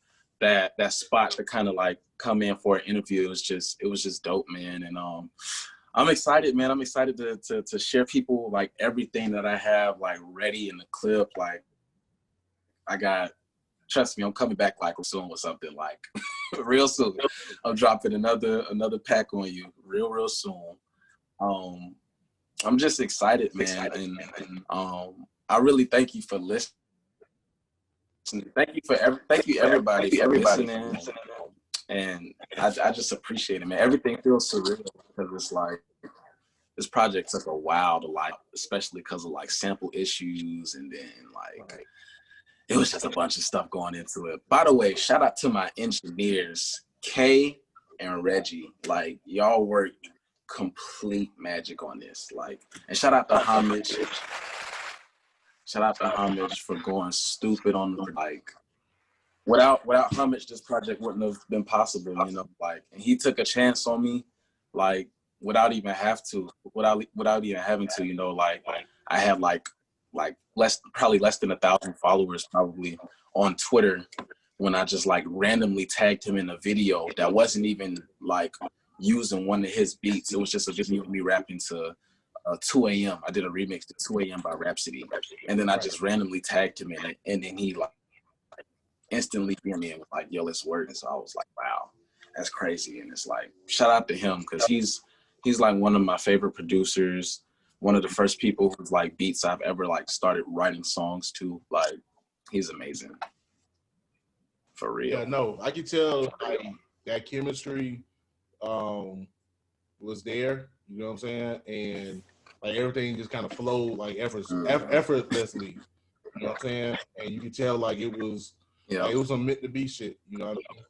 that spot to kind of like come in for an interview. It was just dope, man. And I'm excited, man. I'm excited to share people like everything that I have like ready in the clip. Like, trust me, I'm coming back like soon with something like real soon. I'm dropping another pack on you real soon. I'm just excited, man. And I really thank you for listening. Thank you everybody for listening. And I just appreciate it, man. Everything feels surreal because it's like this project took a while to like, especially because of like sample issues, and then like it was just a bunch of stuff going into it. By the way, shout out to my engineers, Kay and Reggie. Like, y'all worked complete magic on this. Like, and shout out to Homage. Shout out to Homage for going stupid on the, like, without Homage, this project wouldn't have been possible, you know. Like, and he took a chance on me, like, without even having to, you know. Like I had like probably less than 1,000 followers probably on Twitter when I just like randomly tagged him in a video that wasn't even like using one of his beats. It was just a video of me rapping to 2 a.m. I did a remix to 2 a.m. by Rhapsody. And then I just randomly tagged him in it. And then he like instantly came in with like, yo, let's work. And so I was like, wow, that's crazy. And it's like, shout out to him, because he's like one of my favorite producers. One of the first people whose like beats I've ever like started writing songs to. Like, he's amazing. For real. Yeah, no, I can tell like that chemistry was there, you know what I'm saying? And like everything just kind of flowed like effortlessly, you know what I'm saying? And you can tell like it was like, it was some meant to be shit, you know what I mean?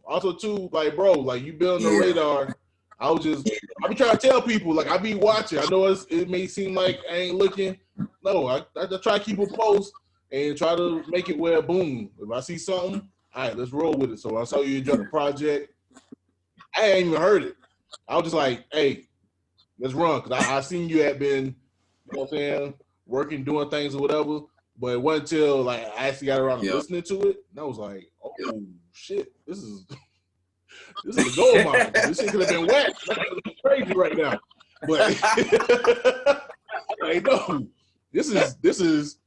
Also too, like, bro, like, you building the radar. I be trying to tell people, like, I be watching. I know it may seem like I ain't looking. No, I try to keep a post and try to make it where, boom, if I see something, all right, let's roll with it. So I saw you drop the project. I ain't even heard it. I was just like, hey, let's run. Because I seen you had been, you know what I'm saying, working, doing things or whatever. But it wasn't until like I actually got around to listening to it, and I was like, oh, shit, this is This is a gold mine. This shit could have been wet. That's crazy right now. But like, no, this is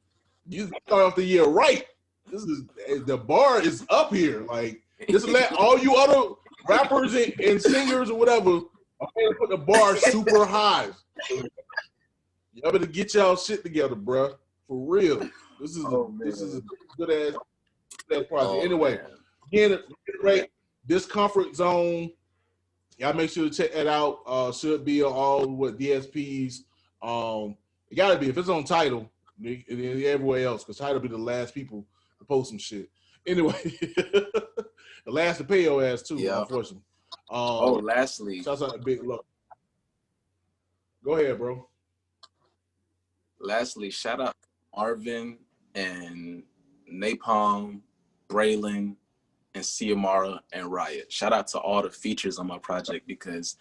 you start off the year right. This is the bar is up here. Like, just let all you other rappers and singers or whatever, I'm gonna put the bar super high. Y'all better get y'all shit together, bruh. For real. This is a good ass project. Anyway, again, right, Discomfort Zone. Y'all make sure to check that out. Should be on all what DSPs. It gotta be if it's on Tidal and everywhere else, because Tidal be the last people to post some shit. Anyway, the last to pay your ass too, unfortunately. Lastly, shouts out to Big Look. Go ahead, bro. Lastly, shout out to Marvin and Napalm, Braylon, and Ciamara and Riot. Shout out to all the features on my project because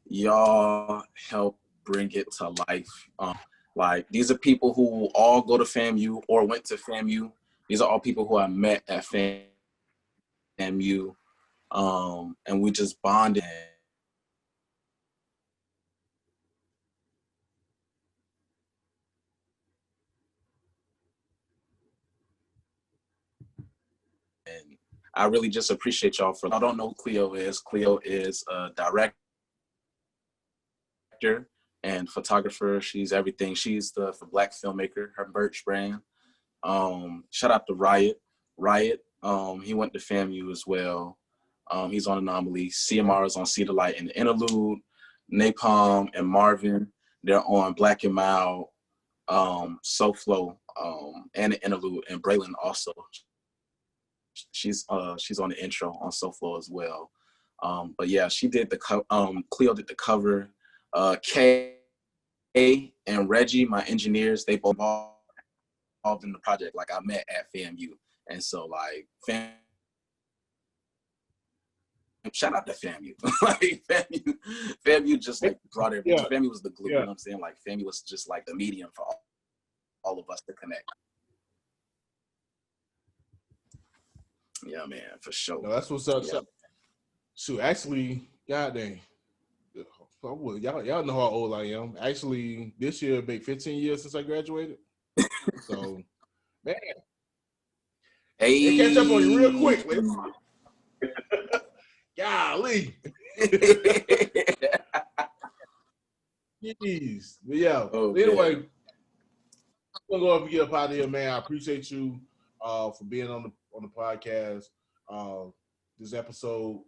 y'all help bring it to life. Like, these are people who all go to FAMU or went to FAMU. These are all people who I met at FAMU, and we just bonded. And I really just appreciate y'all for. I don't know who Cleo is. Cleo is a director and photographer. She's everything. She's the black filmmaker, her merch brand. Shout out to Riot. He went to FAMU as well. He's on Anomaly. Ciamara's on See the Light and the Interlude. Napalm and Marvin, they're on Black and Mild, SoFlo, and the Interlude. And Braylon also. She's on the intro on SoFlo as well. But yeah, she did the Cleo did the cover. Kay and Reggie, my engineers, they both involved in the project. Like, I met at FAMU, and so like shout out to FAMU. Like, FAMU just like brought everything. Yeah. FAMU was the glue. You know what I'm saying? Like, FAMU was just like the medium for all of us to connect. Yeah, man, for sure. No, that's what's up. Yeah. So actually, goddamn. Y'all know how old I am. Actually, this year make 15 years since I graduated. So, man, hey, catch up on you real quick, man. Golly. Jeez. But yeah. Anyway, I'm gonna go up and get up out of here, man. I appreciate you for being on the podcast. This episode.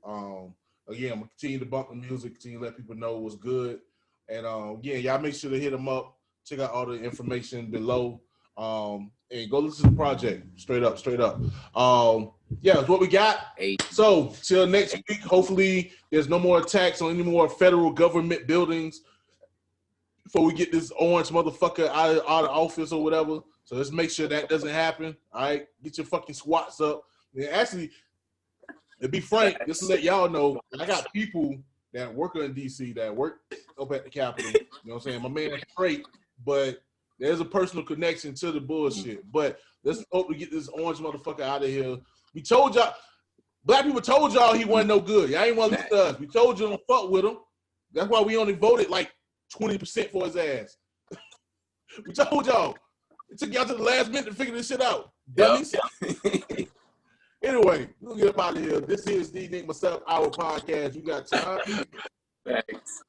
Again, I'm gonna continue to bump the music, continue to let people know what's good. And again, y'all make sure to hit them up, check out all the information below. And go listen to the project. Straight up. Yeah, that's what we got. So till next week, hopefully there's no more attacks on any more federal government buildings before we get this orange motherfucker out of office or whatever. So let's make sure that doesn't happen. All right, get your fucking SWATs up. And actually, to be frank, just to let y'all know, I got people that work in DC that work up at the Capitol. You know what I'm saying? My man is straight, but there's a personal connection to the bullshit. But let's hope to get this orange motherfucker out of here. We told y'all, black people told y'all he wasn't no good. Y'all ain't want to listen to us. We told you don't fuck with him. That's why we only voted like 20% for his ass. We told y'all. It took y'all to the last minute to figure this shit out. Dummies. Yep. Anyway, we'll get up out of here. This is the Enigma Sept Hour podcast. You got time? Thanks.